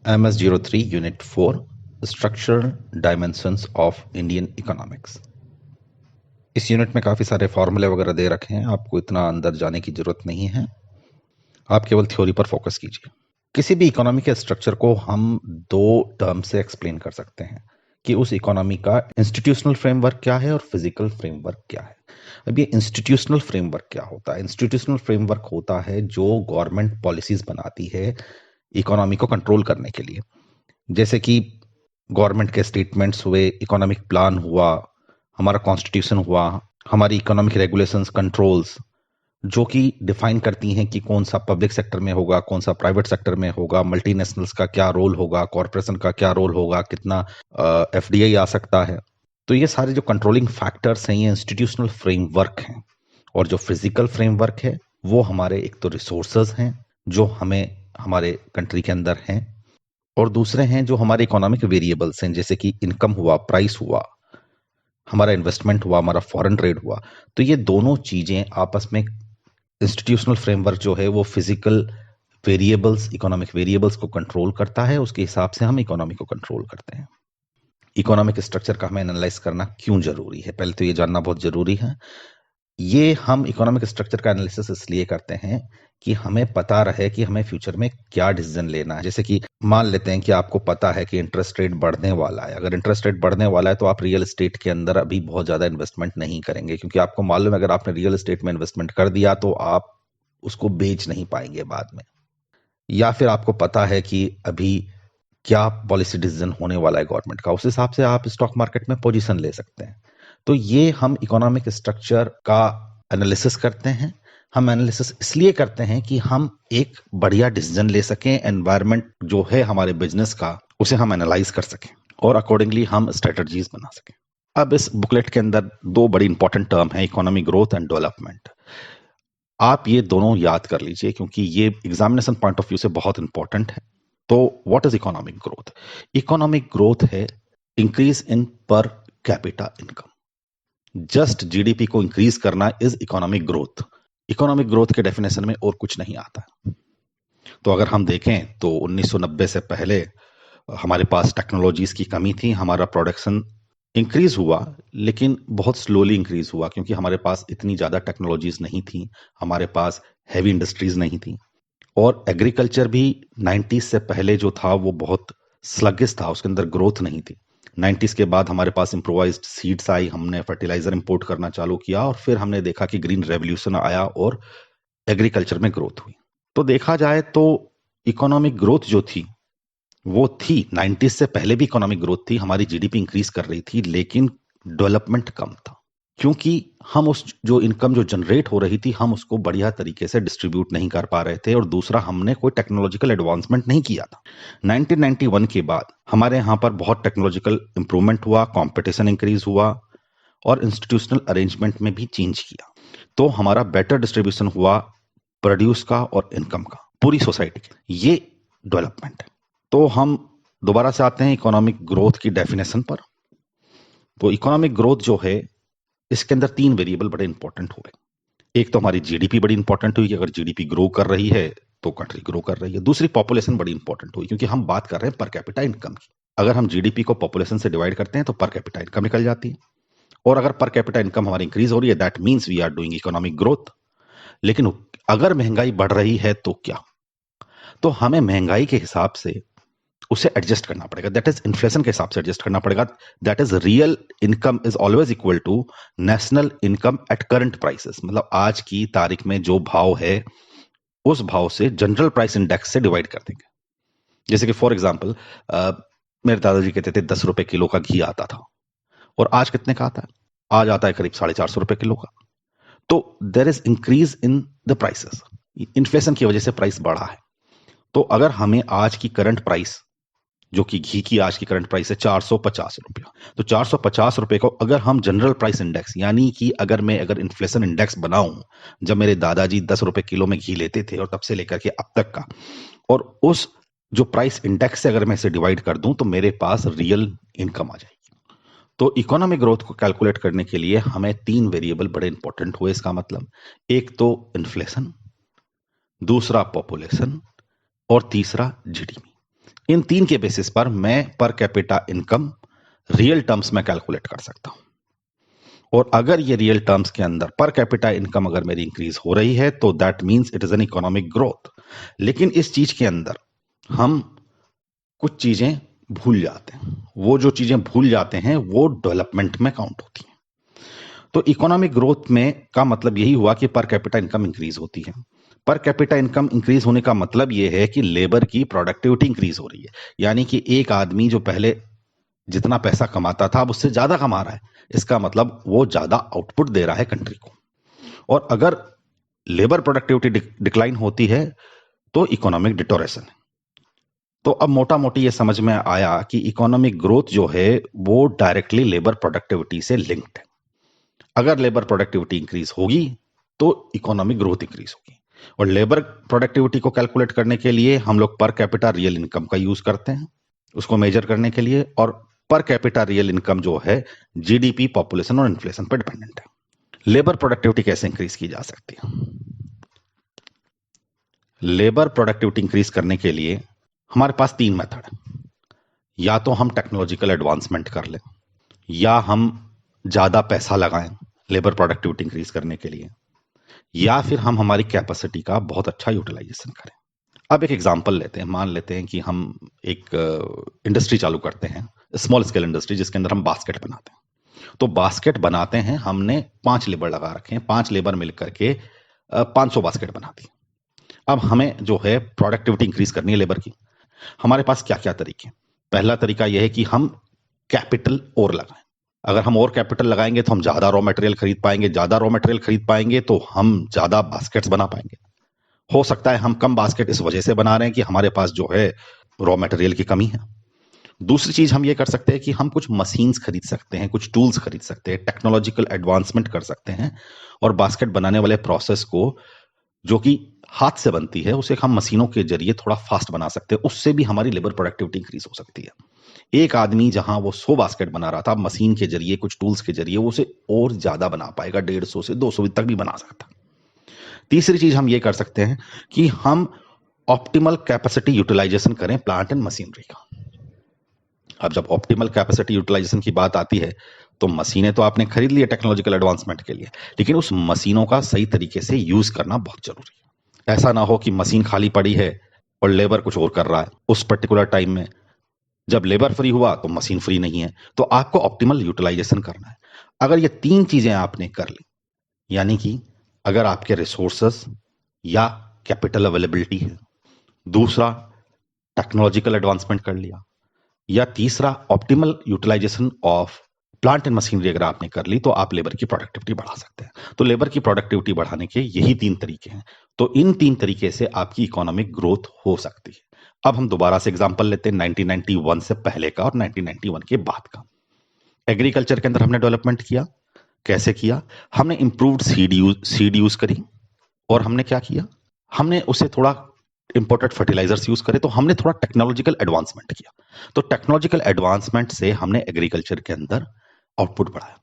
MS03 Unit 4 Structural Dimensions of Indian Economics। इस unit में काफ़ी सारे फॉर्मूले वगैरह दे रखे हैं, आपको इतना अंदर जाने की ज़रूरत नहीं है, आप केवल थ्योरी पर फोकस कीजिए। किसी भी इकोनॉमी के स्ट्रक्चर को हम दो टर्म से एक्सप्लेन कर सकते हैं कि उस इकोनॉमी का इंस्टीट्यूशनल फ्रेमवर्क क्या है और फिजिकल फ्रेमवर्क क्या है। अब ये इंस्टीट्यूशनल फ्रेमवर्क क्या होता है? इंस्टीट्यूशनल फ्रेमवर्क होता है जो गवर्नमेंट पॉलिसीज बनाती है इकोनॉमी को कंट्रोल करने के लिए, जैसे कि गवर्नमेंट के स्टेटमेंट्स हुए, इकोनॉमिक प्लान हुआ, हमारा कॉन्स्टिट्यूशन हुआ, हमारी इकोनॉमिक रेगुलेशंस, कंट्रोल्स, जो कि डिफाइन करती हैं कि कौन सा पब्लिक सेक्टर में होगा, कौन सा प्राइवेट सेक्टर में होगा, मल्टीनेशनल्स का क्या रोल होगा, कॉरपोरेशन का क्या रोल होगा, कितना एफडीआई आ सकता है। तो ये सारे जो कंट्रोलिंग फैक्टर्स हैं, ये इंस्टीट्यूशनल फ्रेमवर्क हैं। और जो फिजिकल फ्रेमवर्क है वो हमारे एक तो रिसोर्सेज हैं जो हमें हमारे कंट्री के अंदर हैं, और दूसरे हैं जो हमारे इकोनॉमिक वेरिएबल्स हैं, जैसे कि इनकम हुआ, प्राइस हुआ, हमारा इन्वेस्टमेंट हुआ, हमारा फॉरेन ट्रेड हुआ। तो ये दोनों चीजें आपस में, इंस्टीट्यूशनल फ्रेमवर्क जो है वो फिजिकल वेरिएबल्स, इकोनॉमिक वेरिएबल्स को कंट्रोल करता है, उसके हिसाब से हम इकोनॉमी को कंट्रोल करते हैं। इकोनॉमिक स्ट्रक्चर का हमें एनालाइज करना क्यों जरूरी है, पहले तो ये जानना बहुत जरूरी है। ये हम इकोनॉमिक स्ट्रक्चर का एनालिसिस इसलिए करते हैं कि हमें पता रहे कि हमें फ्यूचर में क्या डिसीजन लेना है। जैसे कि मान लेते हैं कि आपको पता है कि इंटरेस्ट रेट बढ़ने वाला है। अगर इंटरेस्ट रेट बढ़ने वाला है तो आप रियल एस्टेट के अंदर अभी बहुत ज़्यादा इन्वेस्टमेंट नहीं करेंगे, क्योंकि आपको मालूम है अगर आपने रियल एस्टेट में इन्वेस्टमेंट कर दिया तो आप उसको बेच नहीं पाएंगे बाद में। या फिर आपको पता है कि अभी क्या पॉलिसी डिसीजन होने वाला है गवर्नमेंट का, उस हिसाब से आप स्टॉक मार्केट में पोजीशन ले सकते हैं। तो ये हम इकोनॉमिक स्ट्रक्चर का एनालिसिस करते हैं। हम एनालिसिस इसलिए करते हैं कि हम एक बढ़िया डिसीजन ले सकें, एनवायरनमेंट जो है हमारे बिजनेस का उसे हम एनालाइज कर सकें और अकॉर्डिंगली हम स्ट्रेटजीज बना सकें। अब इस बुकलेट के अंदर दो बड़ी इंपॉर्टेंट टर्म है, इकोनॉमिक ग्रोथ एंड डेवलपमेंट। आप ये दोनों याद कर लीजिए क्योंकि ये एग्जामिनेशन पॉइंट ऑफ व्यू से बहुत इंपॉर्टेंट है। तो what is economic growth? Economic growth है increase in per capita income. Just GDP को इंक्रीज करना is economic growth. Economic growth के डेफिनेशन में और कुछ नहीं आता। तो अगर हम देखें तो 1990 से पहले हमारे पास टेक्नोलॉजीज की कमी थी, हमारा प्रोडक्शन इंक्रीज हुआ लेकिन बहुत स्लोली इंक्रीज हुआ क्योंकि हमारे पास इतनी ज़्यादा टेक्नोलॉजीज नहीं थी, हमारे पास हैवी इंडस्ट्रीज नहीं थी, और एग्रीकल्चर भी 90s से पहले जो था वो बहुत स्लगिश था, उसके अंदर ग्रोथ नहीं थी। 90s के बाद हमारे पास इम्प्रोवाइज्ड सीड्स आई, हमने फर्टिलाइजर इंपोर्ट करना चालू किया और फिर हमने देखा कि ग्रीन रेवोल्यूशन आया और एग्रीकल्चर में ग्रोथ हुई। तो देखा जाए तो इकोनॉमिक ग्रोथ जो थी वो थी 90s से पहले भी इकोनॉमिक ग्रोथ थी, हमारी जीडीपी इंक्रीज कर रही थी, लेकिन डेवलपमेंट कम था क्योंकि हम उस जो इनकम जो जनरेट हो रही थी हम उसको बढ़िया तरीके से डिस्ट्रीब्यूट नहीं कर पा रहे थे, और दूसरा हमने कोई टेक्नोलॉजिकल एडवांसमेंट नहीं किया था। 1991 के बाद हमारे यहाँ पर बहुत टेक्नोलॉजिकल इंप्रूवमेंट हुआ, कंपटीशन इंक्रीज हुआ और इंस्टीट्यूशनल अरेंजमेंट में भी चेंज किया। तो हमारा बेटर डिस्ट्रीब्यूशन हुआ प्रोड्यूस का और इनकम का पूरी सोसाइटी के। ये डेवलपमेंट है। तो हम दोबारा से आते हैं इकोनॉमिक ग्रोथ की डेफिनेशन पर। तो इकोनॉमिक ग्रोथ जो है इसके अंदर तीन वेरिएबल बड़े इंपॉर्टेंट हुए। एक तो हमारी जीडीपी बड़ी इंपॉर्टेंट हुई कि अगर जीडीपी ग्रो कर रही है तो कंट्री ग्रो कर रही है। दूसरी पॉपुलेशन बड़ी इंपॉर्टेंट हुई क्योंकि हम बात कर रहे हैं पर कैपिटा इनकम की। अगर हम जीडीपी को पॉपुलेशन से डिवाइड करते हैं तो पर कैपिटा इनकम निकल जाती है, और अगर पर कैपिटा इनकम हमारी इंक्रीज हो रही है that means we are doing economic growth. लेकिन अगर महंगाई बढ़ रही है तो क्या? तो हमें महंगाई के हिसाब से उसे एडजस्ट करना पड़ेगा, दैट इज इन्फ्लेशन के हिसाब से एडजस्ट करना पड़ेगा। That is real income is always equal to national income at current prices. मतलब आज की तारीख में जो भाव है उस भाव से जनरल प्राइस इंडेक्स से डिवाइड कर देंगे। जैसे कि फॉर एग्जाम्पल मेरे दादाजी कहते थे 10 रुपए किलो का घी आता था, और आज कितने का आता है? आज आता है करीब 450 रुपए किलो का। तो there is increase in the prices, inflation की वजह से प्राइस बढ़ा है। तो अगर हमें आज की करंट प्राइस, जो कि घी की आज की करंट प्राइस है 450 रुपया, तो 450 रुपए को अगर हम जनरल प्राइस इंडेक्स, यानी कि अगर इन्फ्लेशन इंडेक्स बनाऊं, जब मेरे दादाजी 10 रुपए किलो में घी लेते थे और तब से लेकर के अब तक का, और उस जो प्राइस इंडेक्स से अगर मैं इसे डिवाइड कर दूं तो मेरे पास रियल इनकम आ जाएगी। तो इकोनॉमिक ग्रोथ को कैलकुलेट करने के लिए हमें तीन वेरिएबल बड़े इंपॉर्टेंट हुए। इसका मतलब एक तो इन्फ्लेशन, दूसरा पॉपुलेशन और तीसरा जीडीपी। इन 3 के बेसिस पर मैं पर कैपिटा इनकम रियल टर्म्स में कैलकुलेट कर सकता हूं। और अगर ये रियल टर्म्स के अंदर पर कैपिटा इनकम अगर मेरी इंक्रीज हो रही है तो that means it is an economic growth. लेकिन इस चीज के अंदर हम कुछ चीजें भूल जाते हैं। वो जो चीजें भूल जाते हैं वो डेवलपमेंट में काउंट होती हैं। तो इकोनॉमिक ग्रोथ में का मतलब यही हुआ कि पर कैपिटा इनकम इंक्रीज होती है। पर कैपिटा इनकम इंक्रीज होने का मतलब यह है कि लेबर की प्रोडक्टिविटी इंक्रीज हो रही है। यानी कि एक आदमी जो पहले जितना पैसा कमाता था अब उससे ज्यादा कमा रहा है। इसका मतलब वो ज्यादा आउटपुट दे रहा है कंट्री को। और अगर लेबर प्रोडक्टिविटी डिक्लाइन होती है तो इकोनॉमिक डिटोरेशन है। तो अब मोटा मोटी ये समझ में आया कि इकोनॉमिक ग्रोथ जो है वो डायरेक्टली लेबर प्रोडक्टिविटी से लिंक्ड है। अगर लेबर प्रोडक्टिविटी इंक्रीज होगी तो इकोनॉमिक ग्रोथ इंक्रीज होगी। और लेबर प्रोडक्टिविटी को कैलकुलेट करने के लिए हम लोग पर कैपिटा रियल इनकम का यूज करते हैं उसको मेजर करने के लिए। और पर कैपिटा रियल इनकम जो है जीडीपी, पॉपुलेशन और इन्फ्लेशन पर डिपेंडेंट है। लेबर प्रोडक्टिविटी कैसे इंक्रीज की जा सकती है? लेबर प्रोडक्टिविटी इंक्रीज करने के लिए हमारे पास 3 मेथड है। या तो हम टेक्नोलॉजिकल एडवांसमेंट कर लें, या हम ज्यादा पैसा लगाएं लेबर प्रोडक्टिविटी इंक्रीज करने के लिए, या फिर हम हमारी कैपेसिटी का बहुत अच्छा यूटिलाइजेशन करें। अब एक एग्जांपल लेते हैं। मान लेते हैं कि हम एक इंडस्ट्री चालू करते हैं, स्मॉल स्केल इंडस्ट्री, जिसके अंदर हम बास्केट बनाते हैं। तो बास्केट बनाते हैं, हमने 5 लेबर लगा रखे हैं, 5 लेबर मिलकर के 500 बास्केट बना दी। अब हमें जो है प्रोडक्टिविटी इंक्रीज करनी है लेबर की। हमारे पास क्या क्या तरीके हैं? पहला तरीका यह है कि हम कैपिटल और लगाएं। अगर हम और कैपिटल लगाएंगे तो हम ज्यादा रॉ मटेरियल खरीद पाएंगे। ज्यादा रॉ मटेरियल खरीद पाएंगे तो हम ज्यादा बास्केट्स बना पाएंगे। हो सकता है हम कम बास्केट इस वजह से बना रहे हैं कि हमारे पास जो है रॉ मटेरियल की कमी है। दूसरी चीज हम ये कर सकते हैं कि हम कुछ मशीन्स खरीद सकते हैं, कुछ टूल्स खरीद सकते हैं, टेक्नोलॉजिकल एडवांसमेंट कर सकते हैं और बास्केट बनाने वाले प्रोसेस को, जो कि हाथ से बनती है, उसे हम मशीनों के जरिए थोड़ा फास्ट बना सकते हैं। उससे भी हमारी लेबर प्रोडक्टिविटी इंक्रीज हो सकती है। एक आदमी जहां वो 100 बास्केट बना रहा था, मशीन के जरिए, कुछ टूल्स के जरिए वो उसे और ज्यादा बना पाएगा, 150 से 200 तक भी बना सकता। तीसरी चीज हम ये कर सकते हैं कि हम ऑप्टिमल कैपेसिटी यूटिलाइजेशन करें प्लांट एंड मशीनरी का। अब जब ऑप्टिमल कैपेसिटी यूटिलाइजेशन की बात आती है तो मशीनें तो आपने खरीद ली है टेक्नोलॉजिकल एडवांसमेंट के लिए, लेकिन उस मशीनों का सही तरीके से यूज करना बहुत जरूरी है। ऐसा ना हो कि मशीन खाली पड़ी है और लेबर कुछ और कर रहा है उस पर्टिकुलर टाइम में। जब लेबर फ्री हुआ तो मशीन फ्री नहीं है। तो आपको ऑप्टिमल यूटिलाइजेशन करना है। अगर ये 3 चीजें आपने कर ली, यानी कि अगर आपके रिसोर्सेस या कैपिटल अवेलेबिलिटी है, दूसरा टेक्नोलॉजिकल एडवांसमेंट कर लिया, या तीसरा optimal utilization of plant and machinery अगर आपने कर ली, तो आप लेबर की प्रोडक्टिविटी बढ़ा सकते हैं। तो लेबर की प्रोडक्टिविटी बढ़ाने के यही 3 तरीके हैं। तो इन 3 तरीके से आपकी इकोनॉमिक ग्रोथ हो सकती है। अब हम दोबारा से एग्जांपल लेते हैं 1991 से पहले का और 1991 के बाद का। एग्रीकल्चर के अंदर हमने डेवलपमेंट किया। कैसे किया? हमने इंप्रूव्ड सीड यूज करी। और हमने क्या किया? हमने उसे थोड़ा इंपोर्टेड फर्टिलाइजर्स यूज करे। तो हमने थोड़ा टेक्नोलॉजिकल एडवांसमेंट किया। तो टेक्नोलॉजिकल एडवांसमेंट से हमने एग्रीकल्चर के अंदर आउटपुट बढ़ाया।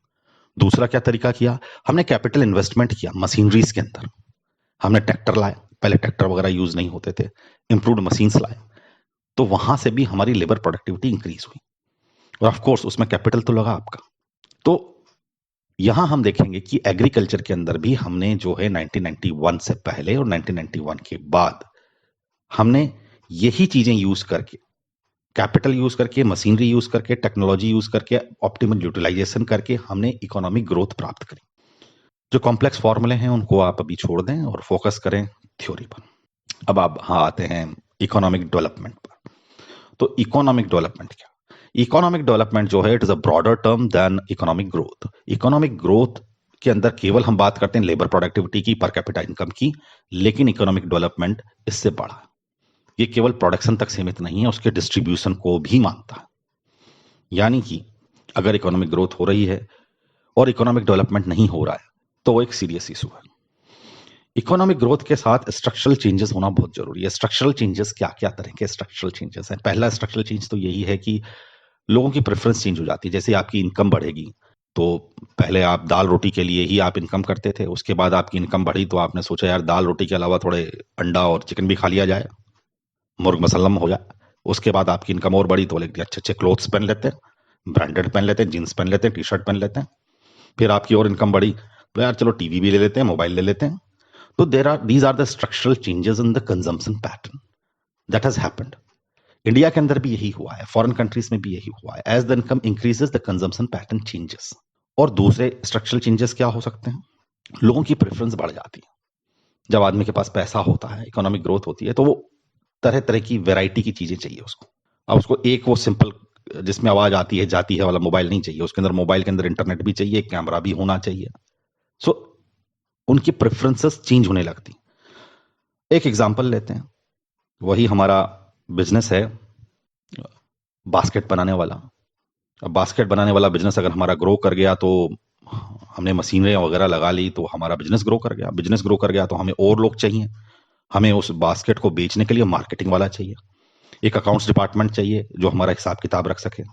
दूसरा क्या तरीका किया? हमने कैपिटल इन्वेस्टमेंट किया मशीनरीज के अंदर। हमने ट्रैक्टर लाए, पहले ट्रैक्टर वगैरह यूज नहीं होते थे, इंप्रूव्ड मशीन्स लाए। तो वहां से भी हमारी लेबर प्रोडक्टिविटी इंक्रीज हुई। और ऑफ कोर्स उसमें कैपिटल तो लगा आपका। तो यहां हम देखेंगे कि एग्रीकल्चर के अंदर भी हमने जो है 1991 से पहले और 1991 के बाद हमने यही चीजें यूज करके, कैपिटल यूज करके, मशीनरी यूज करके, टेक्नोलॉजी यूज करके, ऑप्टिमल यूटिलाइजेशन करके हमने इकोनॉमिक ग्रोथ प्राप्त करी। जो कॉम्प्लेक्स फॉर्मूले हैं उनको आप अभी छोड़ दें और फोकस करें थ्योरी पर। अब आप आते हैं इकोनॉमिक डेवलपमेंट पर। तो इकोनॉमिक डेवलपमेंट क्या? इकोनॉमिक डेवलपमेंट जो है it is a broader term than economic growth. Economic growth के अंदर केवल हम बात करते हैं लेबर प्रोडक्टिविटी की, पर कैपिटा इनकम की, लेकिन इकोनॉमिक डेवलपमेंट इससे बड़ा। ये केवल प्रोडक्शन तक सीमित नहीं है, उसके डिस्ट्रीब्यूशन को भी मानता है। यानी कि अगर इकोनॉमिक ग्रोथ हो रही है और इकोनॉमिक डेवलपमेंट नहीं हो रहा है तो वो एक सीरियस इशू है। इकोनॉमिक ग्रोथ के साथ स्ट्रक्चरल चेंजेस होना बहुत जरूरी है। स्ट्रक्चरल चेंजेस क्या क्या तरह के स्ट्रक्चरल चेंजेस हैं? पहला स्ट्रक्चरल चेंज तो यही है कि लोगों की प्रेफरेंस चेंज हो जाती है। जैसे आपकी इनकम बढ़ेगी तो पहले आप दाल रोटी के लिए ही आप इनकम करते थे, उसके बाद आपकी इनकम बढ़ी तो आपने सोचा यार दाल रोटी के अलावा थोड़े अंडा और चिकन भी खा लिया जाए, मुर्ग मसल्लम हो जाए। उसके बाद आपकी इनकम और बढ़ी तो अच्छे अच्छे क्लोथ्स पहन लेते हैं, ब्रांडेड पहन लेते हैं, जीन्स पहन लेते हैं, टी शर्ट पहन लेते हैं। फिर आपकी और इनकम बढ़ी तो यार चलो टीवी भी ले लेते हैं, मोबाइल ले लेते हैं। तो these are the structural changes in the consumption pattern that has happened. India के अंदर भी यही हुआ है, फॉरेन कंट्रीज में भी यही हुआ है। As the income increases the consumption pattern changes. और दूसरे स्ट्रक्चरल चेंजेस क्या हो सकते हैं? लोगों की प्रेफरेंस बढ़ जाती है। जब आदमी के पास पैसा होता है, इकोनॉमिक ग्रोथ होती है, तो वो तरह तरह की वैरायटी की चीजें चाहिए उसको। अब उसको एक वो सिंपल जिसमें आवाज आती है जाती है वाला मोबाइल नहीं चाहिए, उसके अंदर मोबाइल के अंदर इंटरनेट भी चाहिए, कैमरा भी होना चाहिए। सो उनकी प्रेफरेंसेस चेंज होने लगती। एक एग्जांपल लेते हैं, वही हमारा बिजनेस है बास्केट बनाने वाला। अब बास्केट बनाने वाला बिजनेस अगर हमारा ग्रो कर गया तो हमने मशीनरी वगैरह लगा ली तो हमारा बिजनेस ग्रो कर गया। बिजनेस ग्रो कर गया तो हमें और लोग चाहिए, हमें उस बास्केट को बेचने के लिए मार्केटिंग वाला चाहिए, एक अकाउंट्स डिपार्टमेंट चाहिए जो हमारा हिसाब किताब रख सके।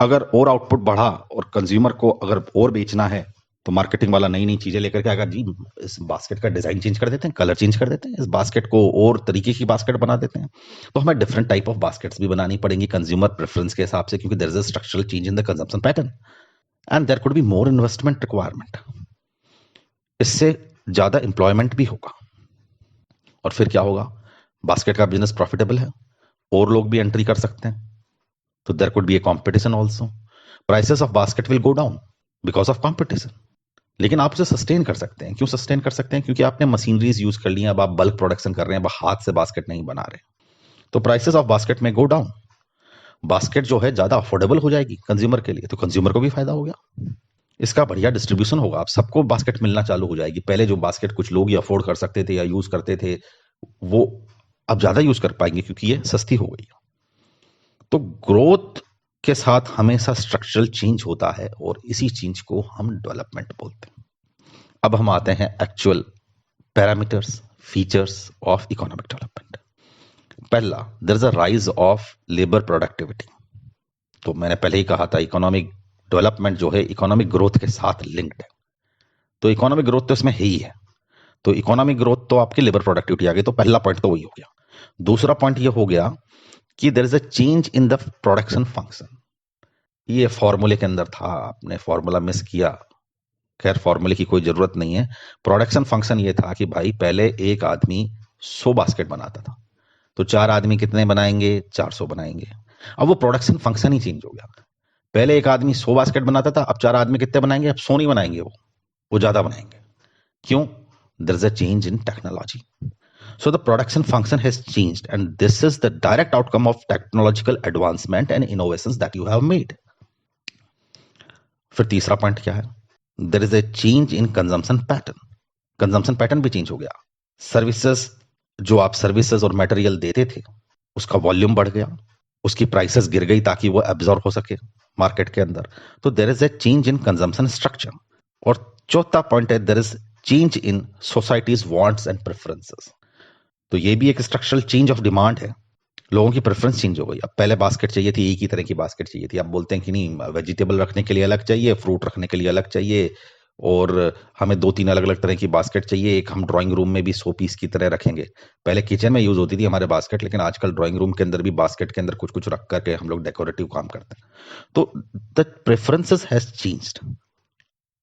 अगर और आउटपुट बढ़ा और कंज्यूमर को अगर और बेचना है तो मार्केटिंग वाला नई नई चीजें लेकर के अगर जी इस बास्केट का डिजाइन चेंज कर देते हैं, कलर चेंज कर देते हैं, इस बास्केट को और तरीके की बास्केट बना देते हैं, तो हमें डिफरेंट टाइप ऑफ बास्केट्स भी बनानी पड़ेंगी कंज्यूमर प्रेफरेंस के हिसाब से, क्योंकि there is a structural change in the consumption pattern and there could be more investment requirement. इससे ज्यादा एम्प्लॉयमेंट भी होगा। और फिर क्या होगा? बास्केट का बिजनेस प्रॉफिटेबल है और लोग भी एंट्री कर सकते हैं, तो there could be a competition also. Prices of basket will go down because of competition. लेकिन आप उसे सस्टेन कर सकते हैं। क्यों सस्टेन कर सकते हैं? क्योंकि आपने मशीनरीज यूज कर ली हैं, अब आप बल्क प्रोडक्शन कर रहे हैं, अब हाथ से बास्केट नहीं बना रहे, तो प्राइसेस ऑफ बास्केट में गो डाउन। बास्केट जो है ज्यादा अफोर्डेबल हो जाएगी कंज्यूमर के लिए, तो कंज्यूमर को भी फायदा हो गया। इसका बढ़िया डिस्ट्रीब्यूशन होगा, आप सबको बास्केट मिलना चालू हो जाएगी। पहले जो बास्केट कुछ लोग ही अफोर्ड कर सकते थे या यूज करते थे, वो अब ज्यादा यूज कर पाएंगे क्योंकि ये सस्ती हो गई। तो ग्रोथ के साथ हमेशा स्ट्रक्चरल चेंज होता है और इसी चेंज को हम डेवलपमेंट बोलते हैं। अब हम आते हैं actual parameters, features of economic development. पहला, there is a rise of labour productivity. तो मैंने पहले ही कहा था इकोनॉमिक डेवलपमेंट जो है इकोनॉमिक ग्रोथ के साथ लिंक्ड है, तो इकोनॉमिक ग्रोथ तो इसमें है ही है। तो इकोनॉमिक ग्रोथ तो आपकी लेबर प्रोडक्टिविटी आ गई, तो पहला पॉइंट तो वही हो गया। दूसरा पॉइंट ये हो गया कि there is a change in the production function. ये फॉर्मूले के अंदर था, आपने फॉर्मूला मिस किया। खैर फॉर्मूले की कोई जरूरत नहीं है। प्रोडक्शन फंक्शन ये था कि भाई पहले एक आदमी 100 बास्केट बनाता था, तो 4 आदमी कितने बनाएंगे? 400 बनाएंगे। अब वो प्रोडक्शन फंक्शन ही चेंज हो गया। पहले एक आदमी 100 बास्केट बनाता था, अब 4 आदमी कितने बनाएंगे? अब 100 नहीं बनाएंगे, वो ज्यादा बनाएंगे। क्यों? There is a change in technology. So the production function has changed, and this is the direct outcome of technological advancement and innovations that you have made. फिर तीसरा पॉइंट क्या है? There is a change in consumption pattern. Consumption pattern भी change हो गया। Services, जो आप services और मटेरियल देते थे उसका वॉल्यूम बढ़ गया, उसकी प्राइसेस गिर गई ताकि वो एब्जॉर्ब हो सके मार्केट के अंदर। तो there is a change in consumption structure. और चौथा पॉइंट है there is change in society's wants and preferences. तो ये भी एक स्ट्रक्चरल चेंज ऑफ डिमांड है। लोगों की प्रेफरेंस चेंज हो गई। अब पहले बास्केट चाहिए थी, एक ही तरह की बास्केट चाहिए थी, अब बोलते हैं कि नहीं, वेजिटेबल रखने के लिए अलग चाहिए, फ्रूट रखने के लिए अलग चाहिए, और हमें 2-3 अलग अलग तरह की बास्केट चाहिए। एक हम ड्राइंग रूम में भी 100 पीस की तरह रखेंगे। पहले किचन में यूज होती थी हमारे बास्केट, लेकिन आजकल ड्राइंग रूम के अंदर भी बास्केट के अंदर कुछ कुछ रख करके हम लोग डेकोरेटिव काम करते हैं। तो द प्रेफरेंसेस हैज चेंज्ड।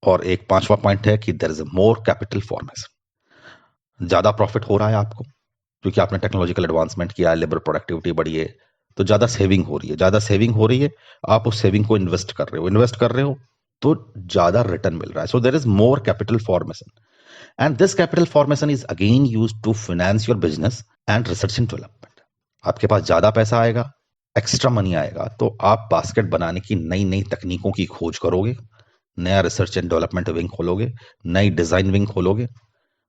और एक पांचवा पॉइंट है कि there is more capital formation. ज्यादा प्रॉफिट हो रहा है आपको क्योंकि आपने टेक्नोलॉजिकल एडवांसमेंट किया है, लेबर प्रोडक्टिविटी बढ़ी है, तो ज्यादा सेविंग हो रही है। ज्यादा सेविंग हो रही है, आप उस सेविंग को इन्वेस्ट कर रहे हो तो ज्यादा रिटर्न मिल रहा है। So there is more capital formation, and this capital formation is again used to finance your business and research and development. आपके पास ज्यादा पैसा आएगा, एक्स्ट्रा मनी आएगा, तो आप बास्केट बनाने की नई नई तकनीकों की खोज करोगे, नया रिसर्च एंड डेवलपमेंट विंग खोलोगे, नई डिजाइन विंग खोलोगे,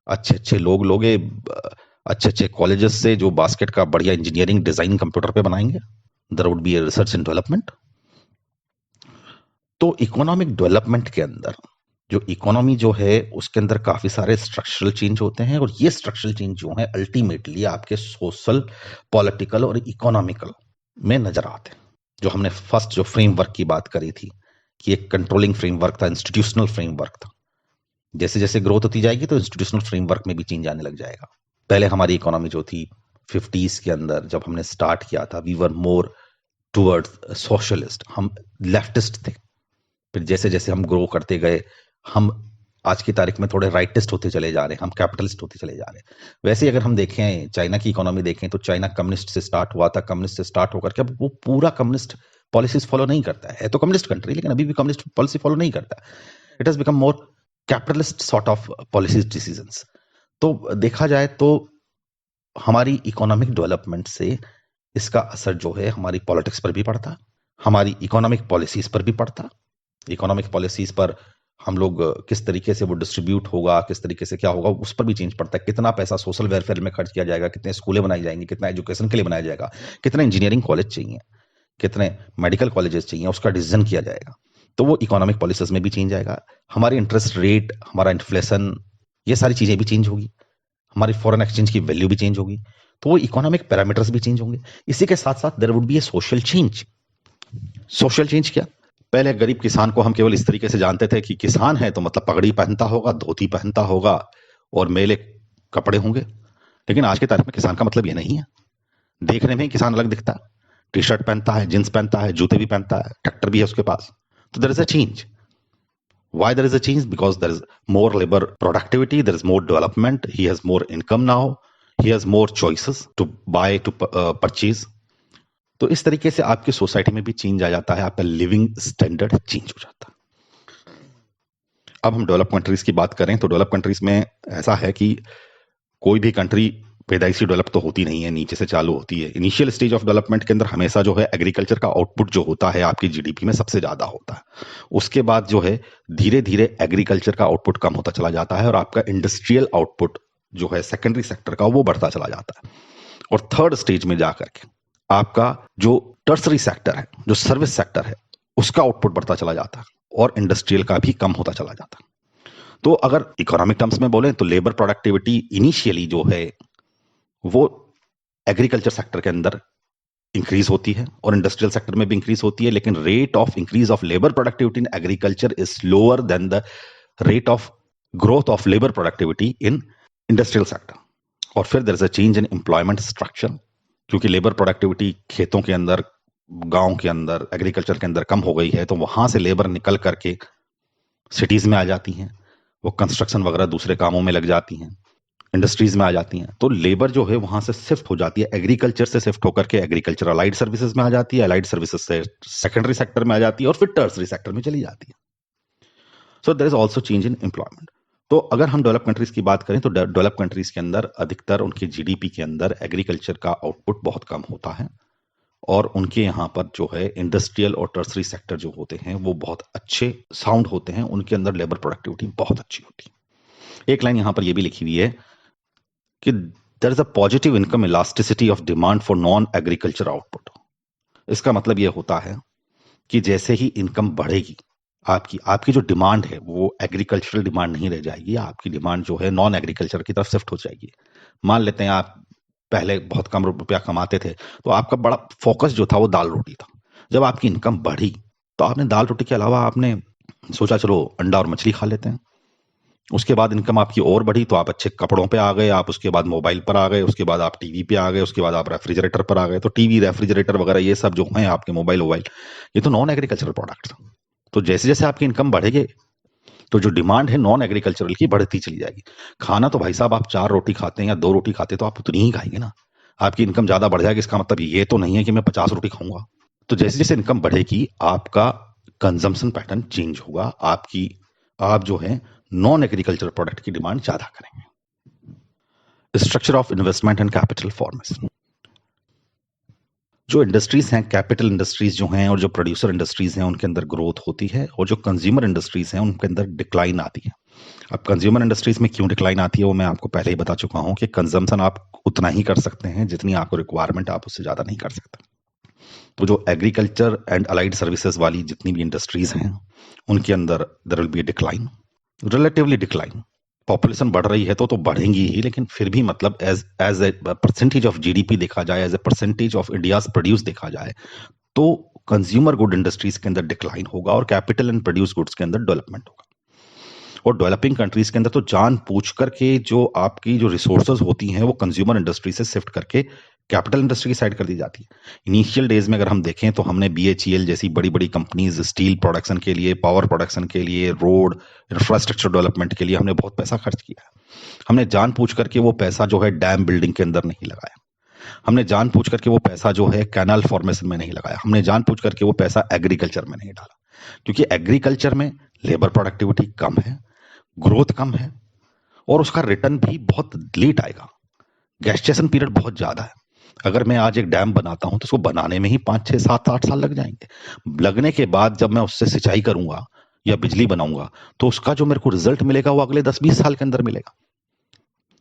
अच्छे अच्छे लोग लोगे, अच्छे अच्छे कॉलेजेस से जो बास्केट का बढ़िया इंजीनियरिंग डिजाइन कंप्यूटर पे बनाएंगे। There would be a research and development. तो इकोनॉमिक डेवलपमेंट के अंदर जो इकोनॉमी जो है उसके अंदर काफी सारे स्ट्रक्चरल चेंज होते हैं, और ये स्ट्रक्चरल चेंज जो है अल्टीमेटली आपके सोशल, पॉलिटिकल और इकोनॉमिकल में नजर आते हैं। जो हमने फर्स्ट जो फ्रेमवर्क की बात करी थी कि एक कंट्रोलिंग फ्रेमवर्क था, इंस्टीट्यूशनल फ्रेमवर्क था। जैसे जैसे ग्रोथ होती जाएगी तो इंस्टीट्यूशनल फ्रेमवर्क में भी चेंज आने लग जाएगा। पहले हमारी इकोनॉमी जो थी 50s के अंदर जब हमने स्टार्ट किया था, we were more towards socialist, हम लेफ्टिस्ट थे। फिर जैसे जैसे हम ग्रो करते गए, हम आज की तारीख में थोड़े राइटिस्ट होते चले जा रहे हैं, हम कैपिटलिस्ट होते चले जा रहे हैं। वैसे ही अगर हम देखें, चाइना की इकोनॉमी देखें, तो चाइना कम्युनिस्ट से स्टार्ट हुआ था, कम्युनिस्ट से स्टार्ट होकर के अब वो पूरा कम्युनिस्ट पॉलिसीज फॉलो नहीं करता है तो कम्युनिस्ट कंट्री, लेकिन अभी भी कम्युनिस्ट पॉलिसी फॉलो नहीं करता। It has become more capitalist sort of policies decisions. तो देखा जाए तो हमारी इकोनॉमिक डेवलपमेंट से इसका असर जो है हमारी पॉलिटिक्स पर भी पड़ता, हमारी इकोनॉमिक पॉलिसीज पर भी पड़ता। इकोनॉमिक पॉलिसीज पर हम लोग किस तरीके से वो डिस्ट्रीब्यूट होगा, किस तरीके से क्या होगा, उस पर भी चेंज पड़ता है। कितना पैसा सोशल वेलफेयर में खर्च किया जाएगा, कितने स्कूलें बनाई जाएंगी, कितना एजुकेशन के लिए बनाया जाएगा, कितने इंजीनियरिंग कॉलेज चाहिए, कितने मेडिकल कॉलेजेस चाहिए, उसका डिसीजन किया जाएगा। तो वो इकोनॉमिक पॉलिसीज में भी चेंज आएगा। हमारे इंटरेस्ट रेट, हमारा इन्फ्लेशन, ये सारी चीजें भी चेंज होगी। हमारी फॉरेन एक्सचेंज की वैल्यू भी चेंज होगी, तो वो इकोनॉमिक पैरामीटर्स भी चेंज होंगे। इसी के साथ साथ there would be a social change. Social change क्या? पहले गरीब किसान को हम केवल इस तरीके से जानते थे कि किसान है तो मतलब पगड़ी पहनता होगा, धोती पहनता होगा और मेले कपड़े होंगे। लेकिन आज की तारीख में किसान का मतलब ये नहीं है। देखने में किसान अलग दिखता है, टी शर्ट पहनता है, जींस पहनता है, जूते भी पहनता है, ट्रैक्टर भी है उसके पास। तो there is a change. Why there is a change? Because there is more labor productivity, there is more development, he has more income now, he has more choices to buy, to purchase. तो इस तरीके से आपकी society में भी change आ जाता है, आपका लिविंग स्टैंडर्ड चेंज हो जाता है। अब हम डेवलप कंट्रीज की बात करें तो डेवलप कंट्रीज में ऐसा है कि कोई भी कंट्री पैदाइशी डेवलप तो होती नहीं है, नीचे से चालू होती है। इनिशियल स्टेज ऑफ डेवलपमेंट के अंदर हमेशा जो है एग्रीकल्चर का आउटपुट जो होता है आपकी जीडीपी में सबसे ज्यादा होता है। उसके बाद जो है धीरे धीरे एग्रीकल्चर का आउटपुट कम होता चला जाता है और आपका इंडस्ट्रियल आउटपुट जो है सेकेंडरी सेक्टर का वो बढ़ता चला जाता है। और थर्ड स्टेज में जाकर के आपका जो टर्सरी सेक्टर है, जो सर्विस सेक्टर है, उसका आउटपुट बढ़ता चला जाता है और इंडस्ट्रियल का भी कम होता चला जाता है। तो अगर इकोनॉमिक टर्म्स में बोले तो लेबर प्रोडक्टिविटी इनिशियली जो है वो एग्रीकल्चर सेक्टर के अंदर इंक्रीज होती है और इंडस्ट्रियल सेक्टर में भी इंक्रीज होती है, लेकिन rate of increase of labour productivity in agriculture is slower than the rate of growth of labour productivity in industrial sector. और फिर there is a change in employment structure, क्योंकि labour productivity खेतों के अंदर, गांव के अंदर, एग्रीकल्चर के अंदर कम हो गई है, तो वहां से लेबर निकल करके सिटीज में आ जाती हैं, वो कंस्ट्रक्शन वगैरह दूसरे कामों में लग जाती हैं, इंडस्ट्रीज में आ जाती हैं। तो लेबर जो है वहां से शिफ्ट हो जाती है, एग्रीकल्चर से शिफ्ट होकर के एग्रीकल्चर अलाइड सर्विसेज में आ जाती है, अलाइड सर्विसेज से सेकेंडरी सेक्टर में आ जाती है और फिर टर्सरी सेक्टर में चली जाती है। So there is also change in employment. तो अगर हम डेवलप कंट्रीज की बात करें तो डेवलप कंट्रीज के अंदर अधिकतर उनकी जीडीपी के अंदर एग्रीकल्चर का आउटपुट बहुत कम होता है और उनके यहाँ पर जो है इंडस्ट्रियल और टर्सरी सेक्टर जो होते हैं वो बहुत अच्छे साउंड होते हैं, उनके अंदर लेबर प्रोडक्टिविटी बहुत अच्छी होती है। एक लाइन यहाँ पर ये भी लिखी हुई है कि there is a positive income elasticity of demand for non agriculture output. इसका मतलब ये होता है कि जैसे ही इनकम बढ़ेगी आपकी जो डिमांड है वो एग्रीकल्चरल डिमांड नहीं रह जाएगी, आपकी डिमांड जो है नॉन एग्रीकल्चर की तरफ शिफ्ट हो जाएगी। मान लेते हैं आप पहले बहुत कम रुपया कमाते थे तो आपका बड़ा फोकस जो था वो दाल रोटी था। जब आपकी इनकम बढ़ी तो आपने दाल रोटी के अलावा आपने सोचा चलो अंडा और मछली खा लेते हैं। उसके बाद इनकम आपकी और बढ़ी तो आप अच्छे कपड़ों पे आ गए, आप उसके बाद मोबाइल पर आ गए, उसके बाद आप टीवी पे आ गए, उसके बाद आप रेफ्रिजरेटर पर आ गए। तो टीवी, रेफ्रिजरेटर वगैरह ये सब जो हैं आपके मोबाइल ये तो नॉन एग्रीकल्चरल प्रोडक्ट। तो जैसे जैसे आपकी इनकम बढ़ेगी तो जो डिमांड है नॉन एग्रीकल्चरल की बढ़ती चली जाएगी। खाना तो भाई साहब आप 4 रोटी खाते हैं या 2 रोटी खाते हैं तो आप उतनी ही खाएंगे ना। आपकी इनकम ज्यादा बढ़ जाएगी, इसका मतलब ये तो नहीं है कि मैं 50 रोटी खाऊंगा। तो जैसे जैसे इनकम बढ़ेगी आपका कंजम्पशन पैटर्न चेंज होगा, आप जो है नॉन एग्रीकल्चर प्रोडक्ट की डिमांड ज्यादा करेंगे। Structure of investment and capital formation. जो इंडस्ट्रीज हैं, कैपिटल इंडस्ट्रीज जो हैं और जो प्रोड्यूसर इंडस्ट्रीज हैं उनके अंदर ग्रोथ होती है और जो कंज्यूमर इंडस्ट्रीज हैं उनके अंदर डिक्लाइन आती है। अब कंज्यूमर इंडस्ट्रीज में क्यों डिक्लाइन आती है वो मैं आपको पहले ही बता चुका हूं कि कंजम्पशन आप उतना ही कर सकते हैं जितनी आपको रिक्वायरमेंट, आप उससे ज्यादा नहीं कर सकते। तो जो एग्रीकल्चर एंड अलाइड सर्विसेज वाली जितनी भी इंडस्ट्रीज हैं उनके अंदर there will be decline, relatively decline. Population बढ़ रही है तो बढ़ेंगी ही, लेकिन फिर भी मतलब as a percentage of GDP देखा जाए, as a percentage of India's produce देखा जाए तो कंज्यूमर गुड इंडस्ट्रीज के अंदर डिक्लाइन होगा और कैपिटल एंड प्रोड्यूस गुड्स के अंदर डेवलपमेंट होगा। और डेवलपिंग कंट्रीज के अंदर तो जान पूछ करके जो आपकी जो रिसोर्सेज होती हैं वो कंज्यूमर इंडस्ट्री से शिफ्ट करके कैपिटल इंडस्ट्री की साइड कर दी जाती है। इनिशियल डेज में अगर हम देखें तो हमने BHEL जैसी बड़ी बड़ी कंपनीज स्टील प्रोडक्शन के लिए, पावर प्रोडक्शन के लिए, रोड इंफ्रास्ट्रक्चर डेवलपमेंट के लिए हमने बहुत पैसा खर्च किया है। हमने जान पूछ करके वो पैसा जो है डैम बिल्डिंग के अंदर नहीं लगाया। हमने जान पूछ करके वो पैसा जो है कैनाल फॉर्मेशन में नहीं लगाया। हमने जान पूछ करके वो पैसा एग्रीकल्चर में नहीं डाला, क्योंकि एग्रीकल्चर में लेबर प्रोडक्टिविटी कम है, ग्रोथ कम है और उसका रिटर्न भी बहुत लेट आएगा। गेस्टेशन पीरियड बहुत ज्यादा है। अगर मैं आज एक डैम बनाता हूं तो उसको बनाने में ही 5 6 7 8 साल लग जाएंगे। लगने के बाद जब मैं उससे सिंचाई करूंगा या बिजली बनाऊंगा तो उसका जो मेरे को रिजल्ट मिलेगा वो अगले 10 20 साल के अंदर मिलेगा।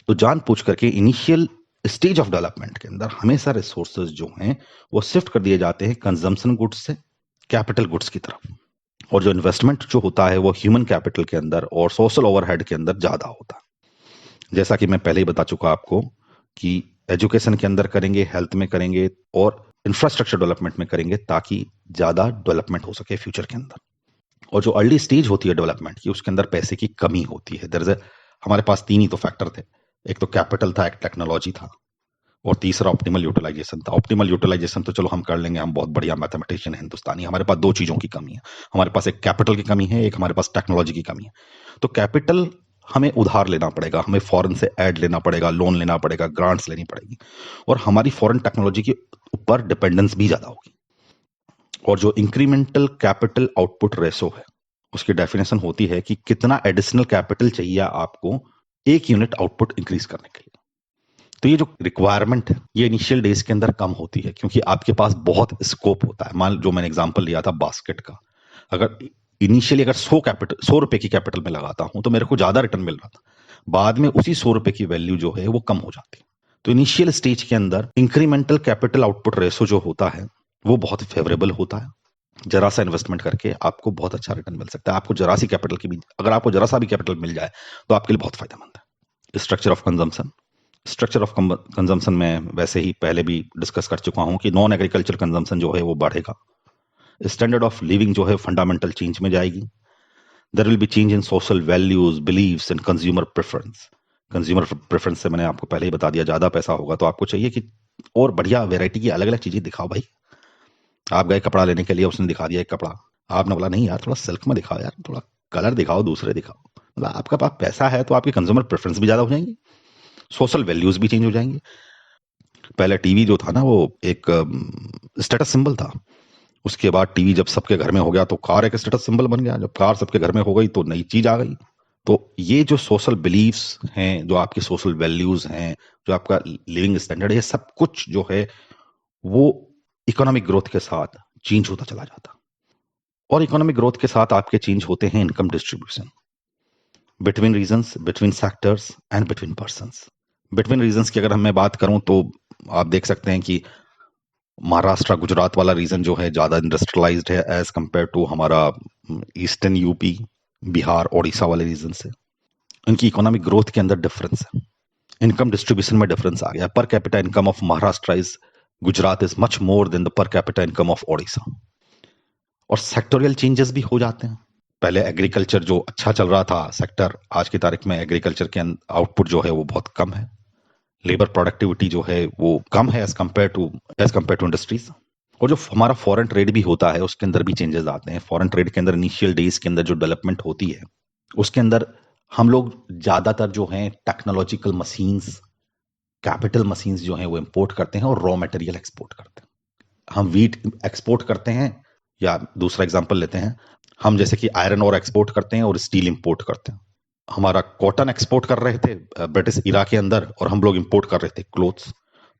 तो जान पूछ करके इनिशियल स्टेज ऑफ डेवलपमेंट के अंदर हमेशा रिसोर्सेज जो हैं वो शिफ्ट कर दिए जाते हैं कंजम्पशन गुड्स से कैपिटल गुड्स की तरफ। और जो इन्वेस्टमेंट जो होता है वो ह्यूमन कैपिटल के अंदर और सोशल ओवरहेड के अंदर ज्यादा होता है। जैसा कि मैं पहले ही बता चुका आपको कि एजुकेशन के अंदर करेंगे, हेल्थ में करेंगे और इंफ्रास्ट्रक्चर डेवलपमेंट में करेंगे ताकि ज्यादा डेवलपमेंट हो सके फ्यूचर के अंदर। और जो अर्ली स्टेज होती है डेवलपमेंट की उसके अंदर पैसे की कमी होती है। दरअसल हमारे पास 3 ही तो फैक्टर थे, एक तो कैपिटल था, एक टेक्नोलॉजी था और तीसरा ऑप्टिमल यूटिलाइजेशन था। ऑप्टिमल यूटिलाइजेशन तो चलो हम कर लेंगे, हम बहुत बढ़िया मैथमेटिशियन है हिंदुस्तानी। हमारे पास 2 चीजों की कमी है, हमारे पास एक कैपिटल की कमी है, एक हमारे पास टेक्नोलॉजी की कमी है। तो कैपिटल हमें उधार लेना पड़ेगा, हमें फॉरेन से ऐड लेना पड़ेगा, लोन लेना पड़ेगा, ग्रांट्स लेनी पड़ेगी और हमारी फॉरेन टेक्नोलॉजी के ऊपर डिपेंडेंस भी ज्यादा होगी। और जो इंक्रीमेंटल कैपिटल आउटपुट रेशो है उसकी डेफिनेशन होती है कि कितना एडिशनल कैपिटल चाहिए आपको एक यूनिट आउटपुट इंक्रीज करने के लिए। तो ये जो रिक्वायरमेंट है ये इनिशियल डेज के अंदर कम होती है क्योंकि आपके पास बहुत स्कोप होता है। मान जो मैंने एग्जांपल लिया था बास्केट का, अगर इनिशियली अगर 100 रुपए की कैपिटल में लगाता हूं तो मेरे को ज्यादा रिटर्न मिल रहा था, बाद में उसी 100 रुपए की वैल्यू जो है वो कम हो जाती है। तो इनिशियल स्टेज के अंदर इंक्रीमेंटल कैपिटल आउटपुट रेशो जो होता है वो बहुत फेवरेबल होता है। जरा सा इन्वेस्टमेंट करके आपको बहुत अच्छा रिटर्न मिल सकता है। आपको जरा सी कैपिटल की भी, अगर आपको जरा सा भी कैपिटल मिल जाए तो आपके लिए बहुत फायदेमंद है। Structure of consumption, structure of consumption में वैसे ही पहले भी डिस्कस कर चुका हूं कि नॉन एग्रीकल्चर कंजम्पशन जो है वो बढ़ेगा। स्टैंडर्ड ऑफ लिविंग जो है फंडामेंटल चेंज में जाएगी। There will be change in social values, beliefs and consumer preference. Consumer preference से मैंने आपको पहले ही बता दिया, ज्यादा पैसा होगा तो आपको चाहिए कि और बढ़िया वैरायटी की अलग अलग चीजें दिखाओ भाई। आप गए कपड़ा लेने के लिए, उसने दिखा दिया एक कपड़ा, आपने बोला नहीं यार थोड़ा सिल्क में दिखाओ, यार थोड़ा कलर दिखाओ, दूसरे दिखाओ। मतलब आपका पास पैसा है तो आपकी कंज्यूमर प्रेफरेंस भी ज्यादा हो जाएंगी, सोशल वैल्यूज भी चेंज हो जाएंगी। पहले टीवी जो था ना वो एक स्टेटस सिंबल था, उसके बाद टीवी जब सबके घर में हो गया तो कार एक स्टेटस सिंबल बन गया, जब कार सबके घर में हो गई तो नई चीज आ गई। तो ये जो सोशल बिलीव्स हैं, जो आपकी सोशल वैल्यूज हैं, जो आपका लिविंग स्टैंडर्ड है, ये सब कुछ जो है वो इकोनॉमिक ग्रोथ के साथ चेंज होता चला जाता। और इकोनॉमिक ग्रोथ के साथ आपके चेंज होते हैं income distribution between regions, between sectors and between persons. Between regions की अगर मैं बात करूं तो आप देख सकते हैं कि महाराष्ट्र गुजरात वाला रीजन जो है ज्यादा इंडस्ट्रियलाइज्ड है एज कंपेयर टू हमारा ईस्टर्न यूपी, बिहार, ओडिशा वाले रीजन से। इनकी इकोनॉमिक ग्रोथ के अंदर डिफरेंस है, इनकम डिस्ट्रीब्यूशन में डिफरेंस आ गया। पर capita income of Maharashtra is Gujarat is much more than the पर कैपिटा इनकम ऑफ ओडिशा। और सेक्टोरियल चेंजेस भी हो जाते हैं। पहले एग्रीकल्चर जो अच्छा चल रहा था सेक्टर, आज की तारीख में एग्रीकल्चर के आउटपुट जो है वो बहुत कम है। लेबर प्रोडक्टिविटी जो है वो कम है एज कंपेयर टू इंडस्ट्रीज। और जो हमारा फॉरेन ट्रेड भी होता है उसके अंदर भी चेंजेस आते हैं। फॉरेन ट्रेड के अंदर इनिशियल डेज के अंदर जो डेवलपमेंट होती है उसके अंदर हम लोग ज्यादातर जो है टेक्नोलॉजिकल मशीन्स, कैपिटल मशीन्स जो है वो इंपोर्ट करते हैं और रॉ मटेरियल एक्सपोर्ट करते हैं। हम वीट एक्सपोर्ट करते हैं, या दूसरा एग्जांपल लेते हैं, हम जैसे कि आयरन और एक्सपोर्ट करते हैं और स्टील इंपोर्ट करते हैं। हमारा कॉटन एक्सपोर्ट कर रहे थे ब्रिटिश इरा के अंदर और हम लोग इंपोर्ट कर रहे थे क्लोथ्स।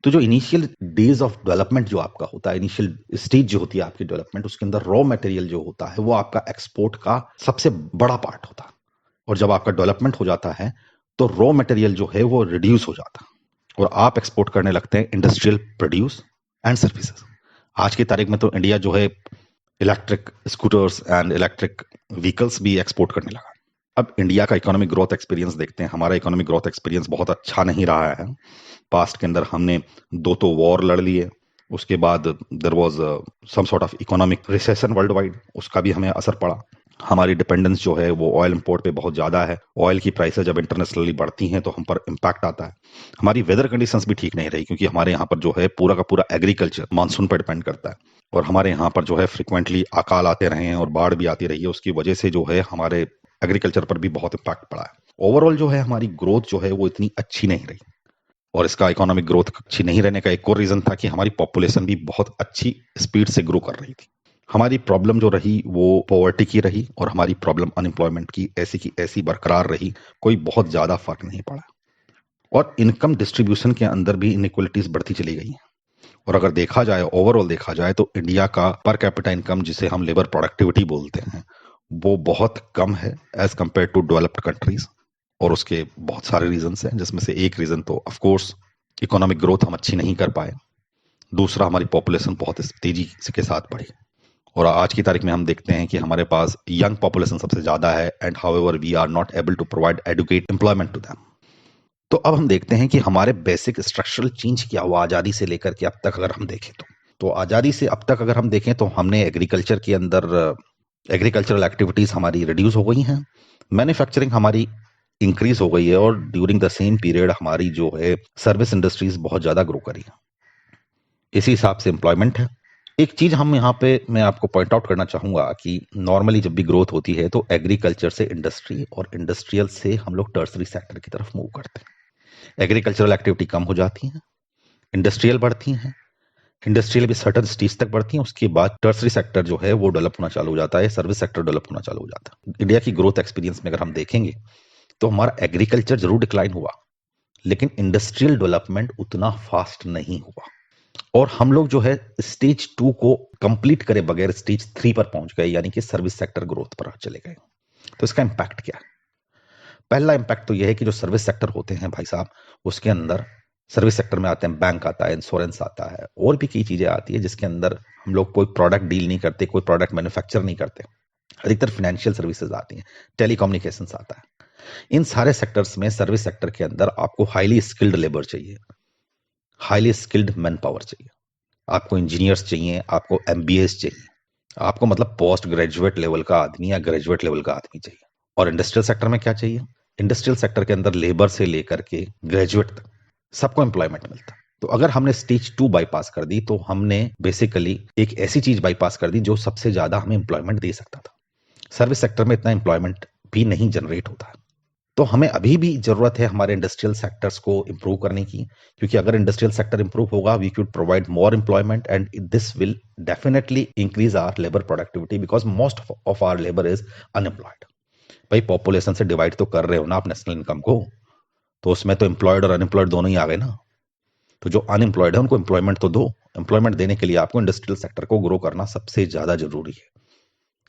तो जो इनिशियल डेज ऑफ डेवलपमेंट जो आपका होता है, इनिशियल स्टेज जो होती है आपकी डेवलपमेंट, उसके अंदर रॉ मटेरियल जो होता है वो आपका एक्सपोर्ट का सबसे बड़ा पार्ट होता है। और जब आपका डेवलपमेंट हो जाता है तो रॉ मटेरियल जो है वो रिड्यूस हो जाता है और आप एक्सपोर्ट करने लगते हैं इंडस्ट्रियल प्रोड्यूस एंड सर्विसेज। आज की तारीख में तो इंडिया जो है electric scooters and electric vehicles भी एक्सपोर्ट करने लगा। अब इंडिया का इकोनॉमिक ग्रोथ एक्सपीरियंस देखते हैं। हमारा इकोनॉमिक ग्रोथ एक्सपीरियंस बहुत अच्छा नहीं रहा है। पास्ट के अंदर हमने 2 तो वॉर लड़ लिए, उसके बाद there was some sort of economic recession world wide, उसका भी हमें असर पड़ा। हमारी डिपेंडेंस जो है वो ऑयल इंपोर्ट पे बहुत ज़्यादा है। ऑयल की प्राइसेस जब इंटरनेशनली बढ़ती हैं तो हम पर इम्पैक्ट आता है। हमारी वेदर कंडीशंस भी ठीक नहीं रही, क्योंकि हमारे यहाँ पर जो है पूरा का पूरा एग्रीकल्चर मानसून पर डिपेंड करता है। और हमारे यहाँ पर जो है फ्रिक्वेंटली अकाल आते रहे हैं और बाढ़ भी आती रही है, उसकी वजह से जो है हमारे एग्रीकल्चर पर भी बहुत इम्पैक्ट पड़ा है। ओवरऑल जो है हमारी ग्रोथ जो है वो इतनी अच्छी नहीं रही, और इसका इकोनॉमिक ग्रोथ अच्छी नहीं रहने का एक और रीजन था कि हमारी पॉपुलेशन भी बहुत अच्छी स्पीड से ग्रो कर रही थी। हमारी प्रॉब्लम जो रही वो पॉवर्टी की रही, और हमारी प्रॉब्लम अनएम्प्लॉयमेंट की ऐसी बरकरार रही, कोई बहुत ज्यादा फर्क नहीं पड़ा। और इनकम डिस्ट्रीब्यूशन के अंदर भी इनइक्वलिटीज बढ़ती चली गई हैं। और अगर देखा जाए, ओवरऑल देखा जाए, तो इंडिया का पर कैपिटा इनकम, जिसे हम लेबर प्रोडक्टिविटी बोलते हैं, वो बहुत कम है as compare to developed countries. और उसके बहुत सारे रीजंस हैं, जिसमें से एक रीजन तो ऑफ कोर्स इकोनॉमिक ग्रोथ हम अच्छी नहीं कर पाए। दूसरा, हमारी पॉपुलेशन बहुत तेजी के साथ बढ़ी, और आज की तारीख में हम देखते हैं कि हमारे पास यंग पॉपुलेशन सबसे ज्यादा है, and however we are not able to provide adequate employment to them. तो अब हम देखते हैं कि हमारे बेसिक स्ट्रक्चरल चेंज क्या हुआ आजादी से लेकर के अब तक अगर हम देखें तो आजादी से अब तक अगर हम देखें तो हमने एग्रीकल्चर के अंदर एग्रीकल्चरल एक्टिविटीज हमारी रिड्यूस हो गई हैं, मैन्युफैक्चरिंग हमारी इंक्रीज हो गई है, और ड्यूरिंग द सेम पीरियड हमारी जो है सर्विस इंडस्ट्रीज बहुत ज्यादा ग्रो करी है। इसी हिसाब से एम्प्लॉयमेंट है। एक चीज हम यहाँ पे मैं आपको पॉइंट आउट करना चाहूंगा कि नॉर्मली जब भी ग्रोथ होती है तो एग्रीकल्चर से इंडस्ट्री और इंडस्ट्रियल से हम लोग टर्सरी सेक्टर की तरफ मूव करते हैं। एग्रीकल्चरल एक्टिविटी कम हो जाती है, इंडस्ट्रियल बढ़ती हैं, इंडस्ट्रियल भी सर्टन स्टेज तक बढ़ती हैं, उसके बाद टर्सरी सेक्टर जो है वो डेवलप होना चालू हो जाता है, सर्विस सेक्टर डेवलप होना चालू हो जाता है। इंडिया की ग्रोथ एक्सपीरियंस में अगर हम देखेंगे तो हमारा एग्रीकल्चर जरूर डिक्लाइन हुआ, लेकिन इंडस्ट्रियल डेवलपमेंट उतना फास्ट नहीं हुआ, और हम लोग जो है स्टेज 2 को कंप्लीट करे बगैर स्टेज 3 पर पहुंच गए, यानी कि सर्विस सेक्टर ग्रोथ पर चले गए। तो इसका इंपैक्ट क्या है? पहला इंपैक्ट तो यह है कि जो सर्विस सेक्टर होते हैं भाई साहब, उसके अंदर सर्विस सेक्टर में आते हैं, बैंक आता है, इंश्योरेंस आता है, और भी कई चीजें आती है जिसके अंदर हम लोग कोई प्रोडक्ट डील नहीं करते, कोई प्रोडक्ट मैन्युफैक्चर नहीं करते। अधिकतर फाइनेंशियल सर्विसेज आती हैं, टेलीकम्युनिकेशंस आता है। इन सारे सेक्टर्स में सर्विस सेक्टर के अंदर आपको हाईली स्किल्ड लेबर चाहिए, हाईली स्किल्ड मैन पावर चाहिए, आपको इंजीनियर्स चाहिए, आपको एमबीएस चाहिए, आपको मतलब पोस्ट ग्रेजुएट लेवल का आदमी या ग्रेजुएट लेवल का आदमी चाहिए। और इंडस्ट्रियल सेक्टर में क्या चाहिए? इंडस्ट्रियल सेक्टर के अंदर लेबर से लेकर के ग्रेजुएट तक सबको एम्प्लॉयमेंट मिलता है। तो अगर हमने स्टेज 2 बाईपास कर दी तो हमने बेसिकली एक ऐसी चीज बाईपास कर दी जो सबसे ज्यादा हमें एम्प्लॉयमेंट दे सकता था। सर्विस सेक्टर में इतना एम्प्लॉयमेंट भी नहीं जनरेट होता है। तो हमें अभी भी जरूरत है हमारे इंडस्ट्रियल सेक्टर्स को इंप्रूव करने की, क्योंकि अगर इंडस्ट्रियल सेक्टर इंप्रूव होगा we could provide more employment, and this will definitely increase our labour productivity, because most of our labour is unemployed. भाई पॉपुलेशन से डिवाइड तो कर रहे हो ना आप नेशनल इनकम को, तो उसमें तो एम्प्लॉयड और अनएम्प्लॉयड दोनों ही आ गए ना। तो जो अनएम्प्लॉयड है उनको एम्प्लॉयमेंट तो दो। एम्प्लॉयमेंट देने के लिए आपको इंडस्ट्रियल सेक्टर को ग्रो करना सबसे ज्यादा जरूरी है।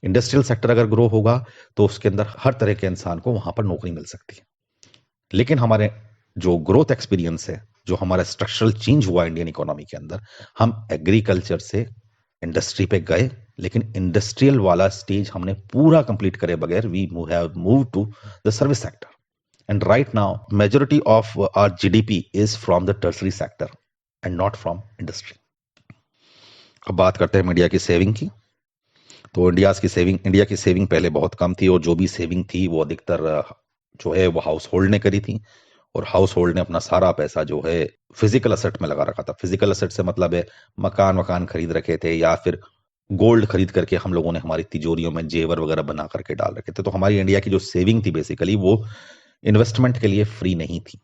इंडस्ट्रियल सेक्टर अगर ग्रो होगा तो उसके अंदर हर तरह के इंसान को वहां पर नौकरी मिल सकती है। लेकिन हमारे जो ग्रोथ एक्सपीरियंस है, जो हमारा स्ट्रक्चरल चेंज हुआ इंडियन इकोनॉमी के अंदर, हम एग्रीकल्चर से इंडस्ट्री पे गए, लेकिन इंडस्ट्रियल वाला स्टेज हमने पूरा कंप्लीट करे बगैर we have move to the service sector, and right now majority of our GDP is from the tertiary sector and not from industry. अब बात करते हैं इंडिया की सेविंग की। तो इंडिया की सेविंग पहले बहुत कम थी, और जो भी सेविंग थी वो अधिकतर जो है वो हाउस होल्ड ने करी थी, और हाउस होल्ड ने अपना सारा पैसा जो है फिजिकल असेट में लगा रखा था। फिजिकल असेट से मतलब है मकान खरीद रखे थे, या फिर गोल्ड खरीद करके हम लोगों ने हमारी तिजोरियों में जेवर वगैरह बना करके डाल रखे थे। तो हमारी इंडिया की जो सेविंग थी बेसिकली वो इन्वेस्टमेंट के लिए फ्री नहीं थी।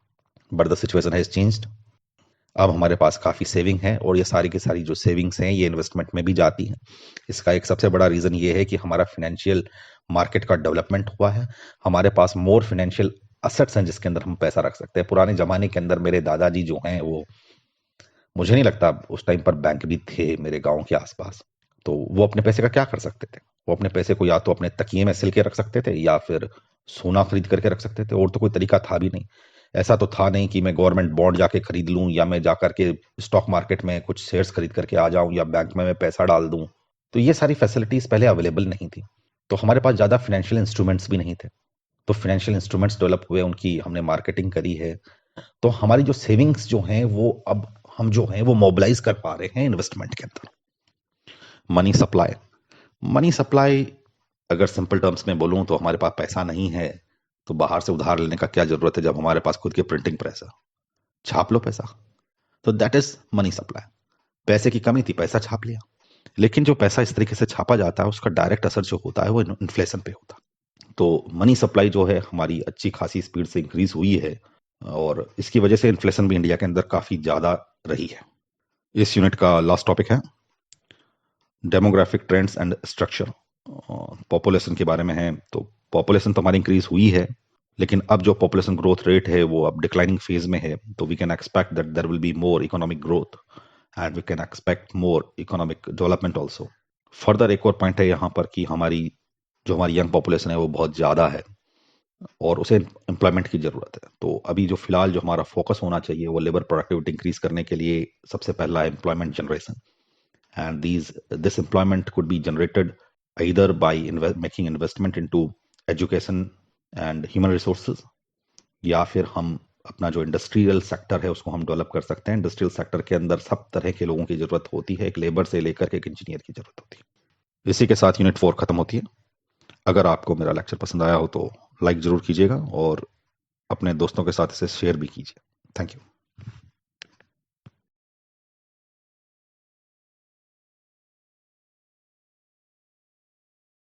But the situation has changed. अब हमारे पास काफ़ी सेविंग है, और ये सारी की सारी जो सेविंग्स हैं ये इन्वेस्टमेंट में भी जाती हैं। इसका एक सबसे बड़ा रीज़न ये है कि हमारा फाइनेंशियल मार्केट का डेवलपमेंट हुआ है। हमारे पास मोर फाइनेंशियल असेट्स हैं जिसके अंदर हम पैसा रख सकते हैं। पुराने ज़माने के अंदर मेरे दादाजी जो हैं वो, मुझे नहीं लगता उस टाइम पर बैंक भी थे मेरे गाँव के आसपास, तो वो अपने पैसे का क्या कर सकते थे? वो अपने पैसे को या तो अपने तकिए में सिल के रख सकते थे, या फिर सोना खरीद करके रख सकते थे, और तो कोई तरीका था भी नहीं। ऐसा तो था नहीं कि मैं गवर्नमेंट बॉन्ड जाके खरीद लूं, या मैं जाकर के स्टॉक मार्केट में कुछ शेयर्स खरीद करके आ जाऊं, या बैंक में मैं पैसा डाल दूं। तो ये सारी फैसिलिटीज पहले अवेलेबल नहीं थी, तो हमारे पास ज़्यादा फाइनेंशियल इंस्ट्रूमेंट्स भी नहीं थे। तो फाइनेंशियल इंस्ट्रूमेंट्स डेवलप हुए, उनकी हमने मार्केटिंग करी है, तो हमारी जो सेविंग्स जो हैं वो अब हम जो हैं वो मोबिलाइज कर पा रहे हैं इन्वेस्टमेंट के अंदर। मनी सप्लाई अगर सिंपल टर्म्स में बोलूं तो हमारे पास पैसा नहीं है तो बाहर से उधार लेने का क्या जरूरत है जब हमारे पास खुद की प्रिंटिंग प्रेस है। छाप लो पैसा। तो दैट इज मनी सप्लाई। पैसे की कमी थी, पैसा छाप लिया। लेकिन जो पैसा इस तरीके से छापा जाता है उसका डायरेक्ट असर जो होता है वो इन्फ्लेशन पे होता है। तो मनी सप्लाई जो है हमारी अच्छी खासी स्पीड से इंक्रीज हुई है और इसकी वजह से इन्फ्लेशन भी इंडिया के अंदर काफी ज्यादा रही है। इस यूनिट का लास्ट टॉपिक है demographic trends and structure. Population के बारे में है। तो पॉपुलेशन तो हमारी इंक्रीज हुई है, लेकिन अब जो पॉपुलेशन ग्रोथ रेट है वो अब डिक्लाइनिंग फेज में है। तो we can expect that there will be more economic growth and we can expect more economic development also. Further एक और पॉइंट है यहाँ पर कि हमारी यंग पॉपुलेशन है वो बहुत ज़्यादा है और उसे एम्प्लॉयमेंट की ज़रूरत है। तो अभी जो फिलहाल जो हमारा फोकस होना चाहिए वो लेबर प्रोडक्टिविटी इंक्रीज करने के लिए सबसे पहला है employment generation. And this employment could be generated either by making investment into education and human resources, या फिर हम अपना जो इंडस्ट्रियल सेक्टर है उसको हम डेवलप कर सकते हैं। इंडस्ट्रियल सेक्टर के अंदर सब तरह के लोगों की जरूरत होती है, एक लेबर से लेकर के एक इंजीनियर की जरूरत होती है। इसी के साथ यूनिट 4 खत्म होती है। अगर आपको मेरा लेक्चर पसंद आया हो तो लाइक जरूर कीजिएगा और अपने दोस्तों के साथ इसे शेयर भी कीजिए। Thank you.